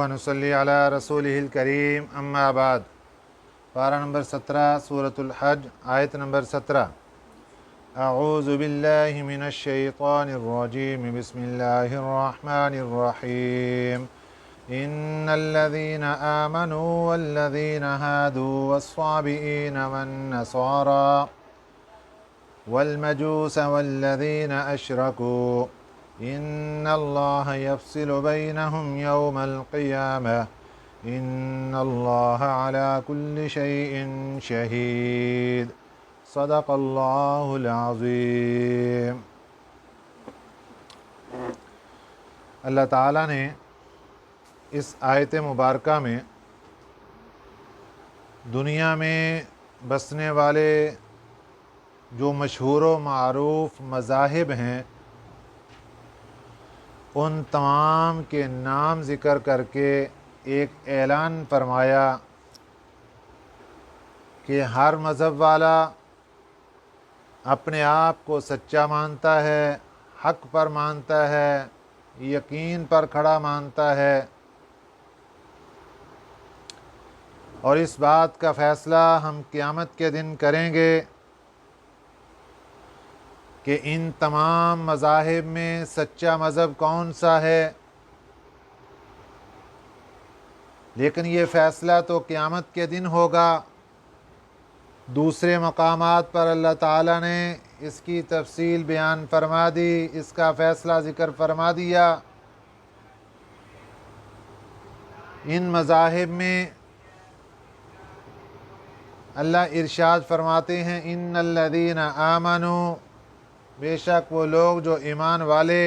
ونصلی علی رسولہ الکریم اما بعد۔ پارہ نمبر 17 سورۃ الحج، آیت نمبر 17۔ اعوذ باللہ من الشیطان الرجیم، بسم اللہ الرحمن الرحیم۔ ان الذین آمنوا والذین ہادوا والصابئین والنصارى والمجوس والذین اشرکوا ان اللہ یفصل بینہم یوم القیامہ ان اللہ علی کل شیء شہید۔ صدق اللہ العظیم۔ اللہ تعالیٰ نے اس آیت مبارکہ میں دنیا میں بسنے والے جو مشہور و معروف مذاہب ہیں ان تمام کے نام ذکر کر کے ایک اعلان فرمایا کہ ہر مذہب والا اپنے آپ کو سچا مانتا ہے، حق پر مانتا ہے، یقین پر کھڑا مانتا ہے، اور اس بات کا فیصلہ ہم قیامت کے دن کریں گے کہ ان تمام مذاہب میں سچا مذہب کون سا ہے۔ لیکن یہ فیصلہ تو قیامت کے دن ہوگا۔ دوسرے مقامات پر اللہ تعالیٰ نے اس کی تفصیل بیان فرما دی، اس کا فیصلہ ذکر فرما دیا۔ ان مذاہب میں اللہ ارشاد فرماتے ہیں ان الذین آمنوا، بے شک وہ لوگ جو ایمان والے،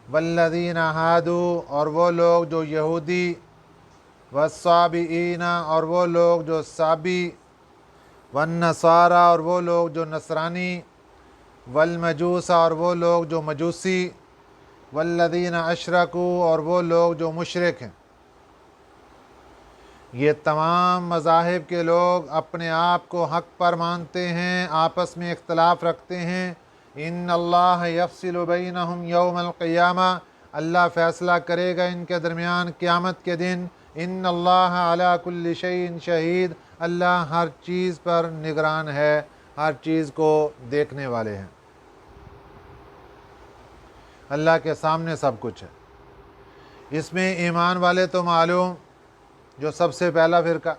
والذین ہادوا، اور وہ لوگ جو یہودی، والصابئین، اور وہ لوگ جو صابی، والنصارى، اور وہ لوگ جو نصرانی، والمجوس، اور وہ لوگ جو مجوسی، والذین اشرکوا، اور وہ لوگ جو مشرک ہیں۔ یہ تمام مذاہب کے لوگ اپنے آپ کو حق پر مانتے ہیں، آپس میں اختلاف رکھتے ہیں۔ ان اللہ یفصل بینہم یوم القیامہ، اللہ فیصلہ کرے گا ان کے درمیان قیامت کے دن۔ ان اللہ علی کل شیء شہید، اللہ ہر چیز پر نگران ہے، ہر چیز کو دیکھنے والے ہیں۔ اللہ کے سامنے سب کچھ ہے۔ اس میں ایمان والے تو معلوم، جو سب سے پہلا فرقہ۔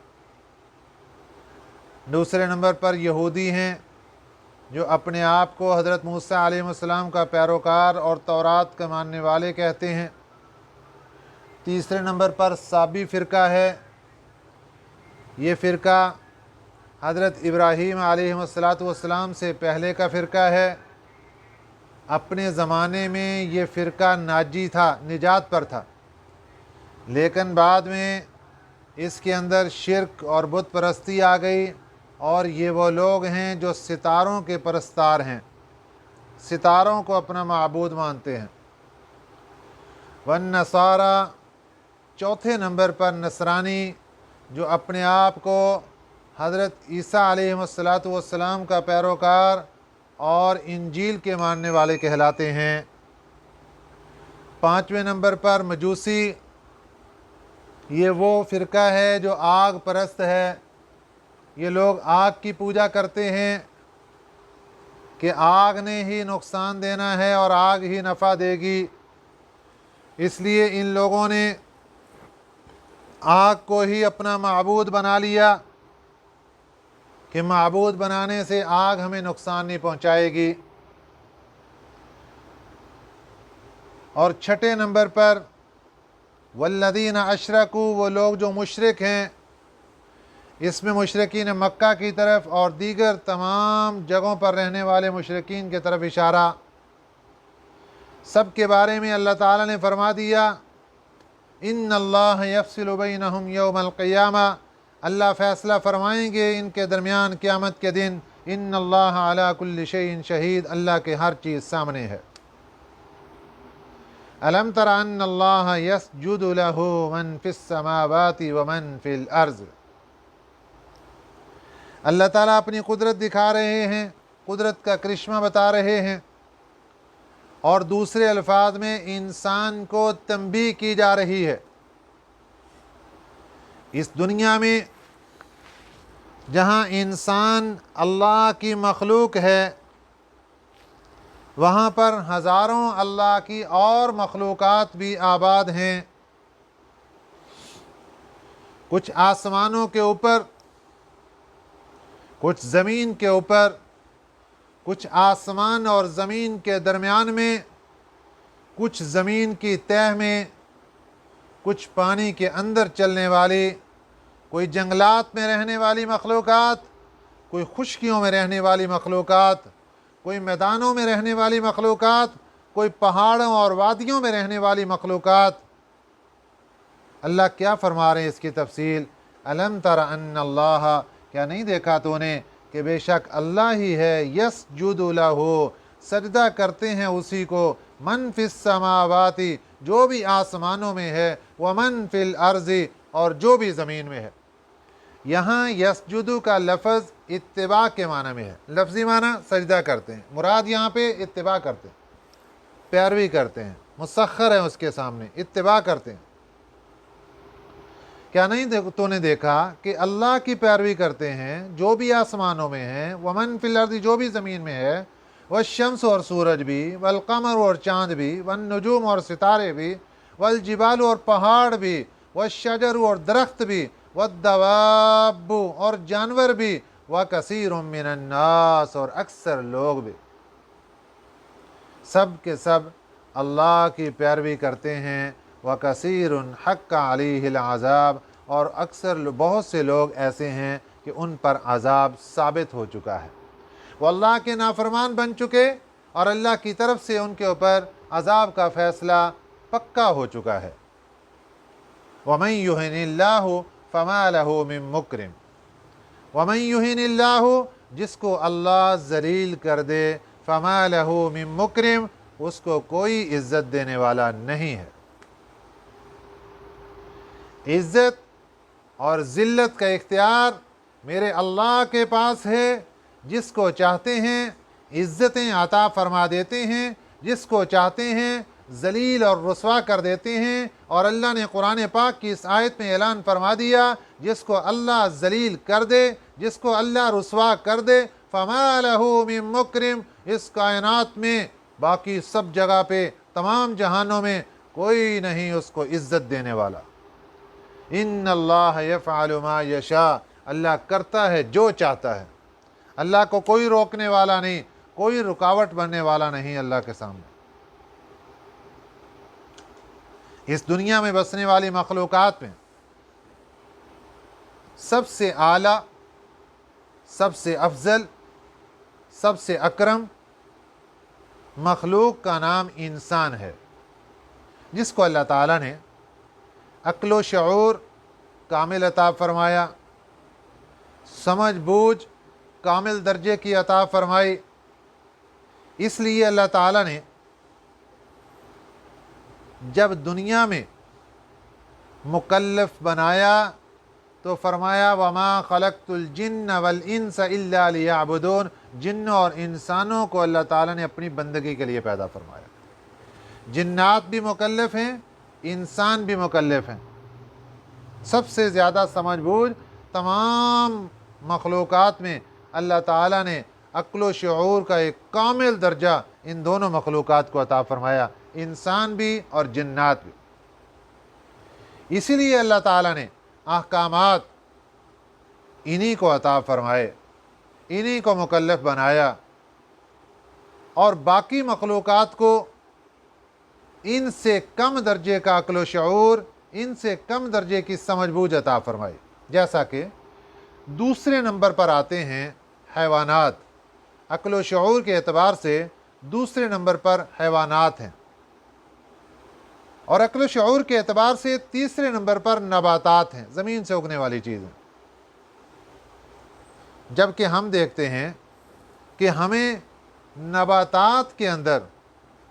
دوسرے نمبر پر یہودی ہیں، جو اپنے آپ کو حضرت موسیٰ علیہ السلام کا پیروکار اور تورات کے ماننے والے کہتے ہیں۔ تیسرے نمبر پر صابی فرقہ ہے۔ یہ فرقہ حضرت ابراہیم علیہ السلام سے پہلے کا فرقہ ہے۔ اپنے زمانے میں یہ فرقہ ناجی تھا، نجات پر تھا، لیکن بعد میں اس کے اندر شرک اور بت پرستی آ گئی، اور یہ وہ لوگ ہیں جو ستاروں کے پرستار ہیں، ستاروں کو اپنا معبود مانتے ہیں۔ والنصارى، چوتھے نمبر پر نصرانی، جو اپنے آپ کو حضرت عیسیٰ علیہ السلام کا پیروکار اور انجیل کے ماننے والے کہلاتے ہیں۔ پانچویں نمبر پر مجوسی، یہ وہ فرقہ ہے جو آگ پرست ہے۔ یہ لوگ آگ کی پوجا کرتے ہیں کہ آگ نے ہی نقصان دینا ہے اور آگ ہی نفع دے گی، اس لیے ان لوگوں نے آگ کو ہی اپنا معبود بنا لیا کہ معبود بنانے سے آگ ہمیں نقصان نہیں پہنچائے گی۔ اور چھٹے نمبر پر والذین اشرکوا، وہ لوگ جو مشرک ہیں۔ اس میں مشرکین مکہ کی طرف اور دیگر تمام جگہوں پر رہنے والے مشرکین کی طرف اشارہ۔ سب کے بارے میں اللہ تعالیٰ نے فرما دیا ان اللہ یفصل بینہم یوم القیامہ، اللہ فیصلہ فرمائیں گے ان کے درمیان قیامت کے دن۔ ان اللہ علی کل شیء شہید، اللہ کے ہر چیز سامنے ہے۔ الم تر ان اللہ یسجد لہ من فی السماوات ومن فی الارض، اللہ تعالیٰ اپنی قدرت دکھا رہے ہیں، قدرت کا کرشمہ بتا رہے ہیں، اور دوسرے الفاظ میں انسان کو تنبیہ کی جا رہی ہے اس دنیا میں جہاں انسان اللہ کی مخلوق ہے وہاں پر ہزاروں اللہ کی اور مخلوقات بھی آباد ہیں. کچھ آسمانوں کے اوپر، کچھ زمین کے اوپر، کچھ آسمان اور زمین کے درمیان میں، کچھ زمین کی تہہ میں، کچھ پانی کے اندر چلنے والی، کوئی جنگلات میں رہنے والی مخلوقات، کوئی خشکیوں میں رہنے والی مخلوقات، کوئی میدانوں میں رہنے والی مخلوقات، کوئی پہاڑوں اور وادیوں میں رہنے والی مخلوقات. اللہ کیا فرما رہے ہیں اس کی تفصیل؟ الم تر ان اللہ، کیا نہیں دیکھا تو نے کہ بے شک اللہ ہی ہے، یسجد لہ، سجدہ کرتے ہیں اسی کو، من فی السماوات، جو بھی آسمانوں میں ہے، ومن فی الارض، اور جو بھی زمین میں ہے. یہاں یسجدو کا لفظ اتباع کے معنی میں ہے. لفظی معنی سجدہ کرتے ہیں، مراد یہاں پہ اتباع کرتے ہیں، پیروی کرتے ہیں، مسخر ہے اس کے سامنے، اتباع کرتے ہیں. کیا نہیں تو نے دیکھا کہ اللہ کی پیروی کرتے ہیں جو بھی آسمانوں میں ہیں، ومن فی الارض، جو بھی زمین میں ہے، والشمس، اور سورج بھی، والقمر، اور چاند بھی، والنجوم، اور ستارے بھی، والجبال، اور پہاڑ بھی، والشجر، اور درخت بھی، والدواب، اور جانور بھی، وکثیر من الناس، اور اکثر لوگ بھی. سب کے سب اللہ کی پیروی کرتے ہیں. وکثیر حق علیہ العذاب، اور اکثر بہت سے لوگ ایسے ہیں کہ ان پر عذاب ثابت ہو چکا ہے، وہ اللہ کے نافرمان بن چکے اور اللہ کی طرف سے ان کے اوپر عذاب کا فیصلہ پکا ہو چکا ہے. وَمَن يُهِنِ اللَّهُ فَمَا لَهُ مِن مُّكْرِمٍ، وَمَن يُهِنِ اللَّهُ، جس کو اللہ ذلیل کر دے، فَمَا لَهُ مِن مُّكْرِمٍ، اس کو کوئی عزت دینے والا نہیں ہے. عزت اور ذلت کا اختیار میرے اللہ کے پاس ہے. جس کو چاہتے ہیں عزتیں عطا فرما دیتے ہیں، جس کو چاہتے ہیں ذلیل اور رسوا کر دیتے ہیں. اور اللہ نے قرآن پاک کی اس آیت میں اعلان فرما دیا، جس کو اللہ ذلیل کر دے، جس کو اللہ رسوا کر دے، فَمَا لَهُ مِن مُّكْرِمٍ، اس کائنات میں باقی سب جگہ پہ، تمام جہانوں میں کوئی نہیں اس کو عزت دینے والا. ان اللہ یفعل ما یشاء، اللہ کرتا ہے جو چاہتا ہے. اللہ کو کوئی روکنے والا نہیں، کوئی رکاوٹ بننے والا نہیں اللہ کے سامنے. اس دنیا میں بسنے والی مخلوقات میں سب سے اعلیٰ، سب سے افضل، سب سے اکرم مخلوق کا نام انسان ہے، جس کو اللہ تعالیٰ نے عقل و شعور کامل عطا فرمایا، سمجھ بوجھ کامل درجے کی عطا فرمائی. اس لیے اللہ تعالیٰ نے جب دنیا میں مکلف بنایا تو فرمایا وَمَا خَلَقْتُ الْجِنَّ وَالْإِنسَ إِلَّا لِيَعْبُدُونَ، جنوں اور انسانوں کو اللہ تعالیٰ نے اپنی بندگی کے لیے پیدا فرمایا. جنات بھی مکلف ہیں، انسان بھی مکلف ہیں. سب سے زیادہ سمجھ بوجھ تمام مخلوقات میں اللہ تعالیٰ نے عقل و شعور کا ایک کامل درجہ ان دونوں مخلوقات کو عطا فرمایا، انسان بھی اور جنات بھی. اسی لیے اللہ تعالیٰ نے احکامات انہی کو عطا فرمائے، انہی کو مکلف بنایا، اور باقی مخلوقات کو ان سے کم درجے کا عقل و شعور، ان سے کم درجے کی سمجھ بوجھ عطا فرمائی. جیسا کہ دوسرے نمبر پر آتے ہیں حیوانات. عقل و شعور کے اعتبار سے دوسرے نمبر پر حیوانات ہیں، اور عقل و شعور کے اعتبار سے تیسرے نمبر پر نباتات ہیں، زمین سے اگنے والی چیزیں. جبکہ ہم دیکھتے ہیں کہ ہمیں نباتات کے اندر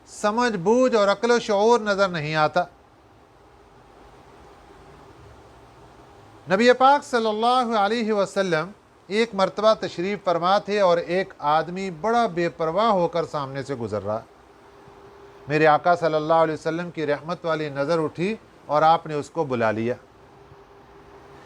سمجھ بوجھ اور عقل و شعور نظر نہیں آتا. نبی پاک صلی اللہ علیہ وسلم ایک مرتبہ تشریف فرما تھے اور ایک آدمی بڑا بے پرواہ ہو کر سامنے سے گزر رہا. میرے آقا صلی اللہ علیہ وسلم کی رحمت والی نظر اٹھی اور آپ نے اس کو بلا لیا.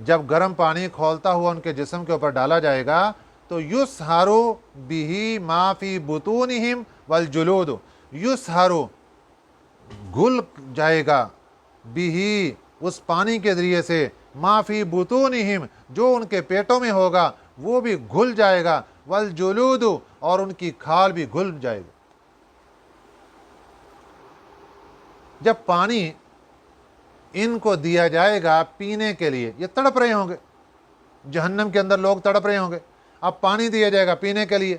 جب گرم پانی کھولتا ہوا ان کے جسم کے اوپر ڈالا جائے گا تو یسحرو بہی ما فی بطونہم والجلود، یسحرو گل جائے گا، بہی اس پانی کے ذریعے سے، ما فی بطونہم جو ان کے پیٹوں میں ہوگا وہ بھی گھل جائے گا، والجلود اور ان کی کھال بھی گھل جائے گی۔ جب پانی ان کو دیا جائے گا پینے کے لیے، یہ تڑپ رہے ہوں گے، جہنم کے اندر لوگ تڑپ رہے ہوں گے، اب پانی دیا جائے گا پینے کے لیے۔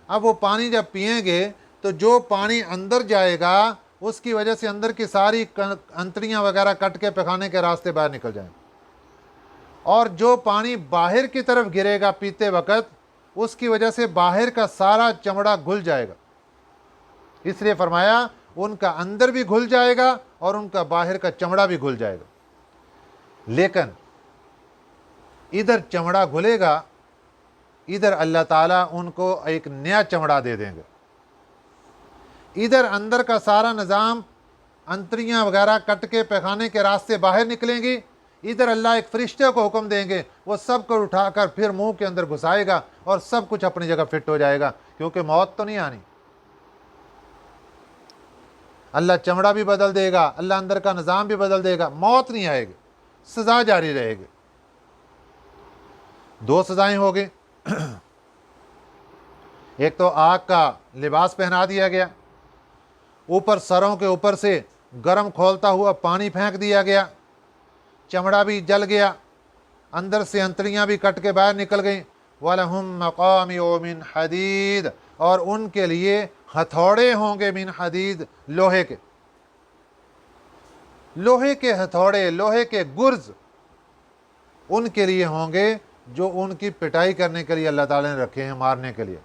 اب وہ پانی جب پئیں گے تو جو پانی اندر جائے گا اس کی وجہ سے اندر کی ساری انتڑیاں وغیرہ کٹ کے پخانے کے راستے باہر نکل جائیں گے، اور جو پانی باہر کی طرف گرے گا پیتے وقت اس کی وجہ سے باہر کا سارا چمڑا گھل جائے گا، اس لیے فرمایا ان کا اندر بھی گھل جائے گا اور ان کا باہر کا چمڑا بھی گھل جائے گا۔ لیکن ادھر چمڑا گھلے گا، ادھر اللہ تعالیٰ ان کو ایک نیا چمڑا دے دیں گے۔ ادھر اندر کا سارا نظام، انتڑیاں وغیرہ کٹ کے پیخانے کے راستے باہر نکلیں گی، ادھر اللہ ایک فرشتے کو حکم دیں گے، وہ سب کو اٹھا کر پھر منہ کے اندر گھسائے گا اور سب کچھ اپنی جگہ فٹ ہو جائے گا، کیونکہ موت تو نہیں آنی۔ اللہ چمڑا بھی بدل دے گا، اللہ اندر کا نظام بھی بدل دے گا، موت نہیں آئے گی، سزا جاری رہے گی۔ دو سزائیں ہو گئی، ایک تو آگ کا لباس پہنا دیا گیا، اوپر سروں کے اوپر سے گرم کھولتا ہوا پانی پھینک دیا گیا، چمڑا بھی جل گیا، اندر سے انتڑیاں بھی کٹ کے باہر نکل گئیں۔ وَلَهُمْ مَقَامِعُ مِنْ حَدِيدٍ، اور ان کے لیے ہتھوڑے ہوں گے، من حدید، لوہے کے، لوہے کے ہتھوڑے، لوہے کے گرز ان کے لیے ہوں گے جو ان کی پٹائی کرنے کے لیے اللہ تعالیٰ نے رکھے ہیں، مارنے کے لیے۔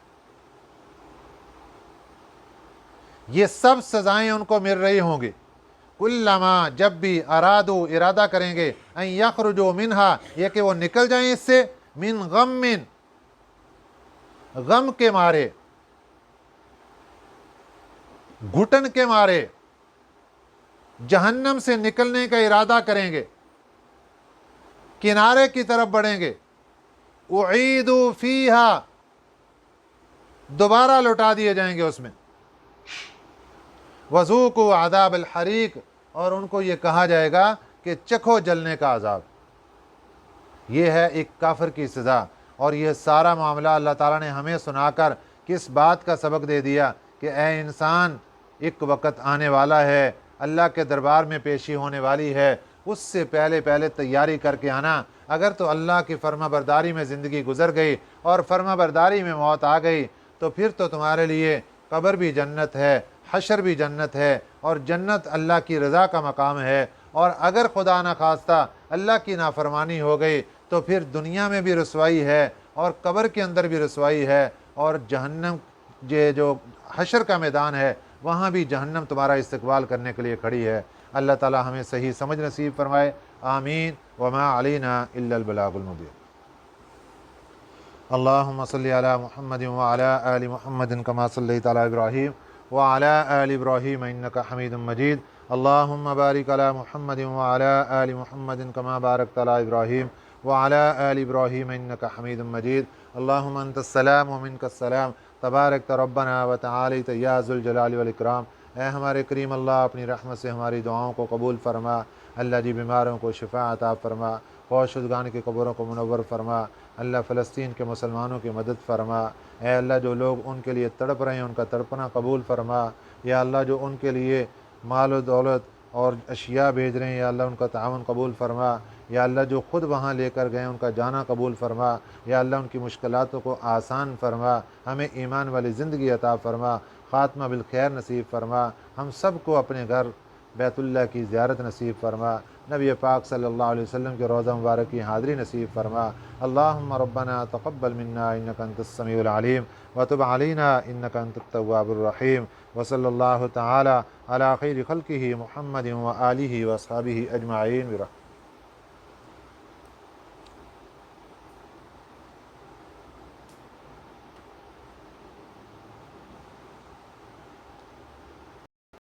یہ سب سزائیں ان کو مل رہی ہوں گی۔ کلما، جب بھی، ارادو، ارادہ کریں گے، ان یخرجوا منہا، یہ کہ وہ نکل جائیں اس سے، من غم، غم کے مارے، گھٹن کے مارے، جہنم سے نکلنے کا ارادہ کریں گے، کنارے کی طرف بڑھیں گے، اعیدوا فیہا، دوبارہ لوٹا دیے جائیں گے اس میں، وذوقوا عذاب الحریق، اور ان کو یہ کہا جائے گا کہ چکھو جلنے کا عذاب۔ یہ ہے ایک کافر کی سزا، اور یہ سارا معاملہ اللہ تعالیٰ نے ہمیں سنا کر کس بات کا سبق دے دیا کہ اے انسان، ایک وقت آنے والا ہے، اللہ کے دربار میں پیشی ہونے والی ہے، اس سے پہلے پہلے تیاری کر کے آنا۔ اگر تو اللہ کی فرما برداری میں زندگی گزر گئی اور فرما برداری میں موت آ گئی تو پھر تو تمہارے لیے قبر بھی جنت ہے، حشر بھی جنت ہے، اور جنت اللہ کی رضا کا مقام ہے۔ اور اگر خدا نہ خواستہ اللہ کی نافرمانی ہو گئی تو پھر دنیا میں بھی رسوائی ہے اور قبر کے اندر بھی رسوائی ہے، اور جہنم جو حشر کا میدان ہے وہاں بھی جہنم تمہارا استقبال کرنے کے لیے کھڑی ہے۔ اللہ تعالی ہمیں صحیح سمجھ نصیب فرمائے، آمین۔ وما علینا الا البلاغ المبین۔ اللہم صلی علی محمد وعلی آل محمد کما صلیت علی ابراہیم وعلی آل ابراہیم انک حمید مجید۔ اللہم بارک علی محمد وعلی آل محمد کما بارکت علی ابراہیم وعلی آل ابراہیم انک حمید مجید۔ اللہم انت السلام ومنک السلام، تبارکت ربنا وتعالیت یا ذو الجلال والاکرام۔ اے ہمارے کریم اللہ، اپنی رحمت سے ہماری دعاؤں کو قبول فرما۔ اللہ جی بیماروں کو شفا عطا فرما، فوت شدگان کی قبروں کو منور فرما۔ اللہ فلسطین کے مسلمانوں کی مدد فرما۔ اے اللہ جو لوگ ان کے لیے تڑپ رہے ہیں ان کا تڑپنا قبول فرما۔ یا اللہ جو ان کے لیے مال و دولت اور اشیاء بھیج رہے ہیں یا اللہ ان کا تعاون قبول فرما۔ یا اللہ جو خود وہاں لے کر گئے ان کا جانا قبول فرما۔ یا اللہ ان کی مشکلاتوں کو آسان فرما، ہمیں ایمان والی زندگی عطا فرما، خاتمہ بالخیر نصیب فرما۔ ہم سب کو اپنے گھر بیت اللہ کی زیارت نصیب فرما، نبی پاک صلی اللہ علیہ وسلم کے روضہ مبارک کی حاضری نصیب فرما۔ اللہم ربنا تقبل منا انک انت السمیع العلیم وتب علینا انک انت التواب الرحیم، وصلی اللہ تعالی علی خیر خلقہ محمد وآلہ واصحابہ اجمعین برحمتہ۔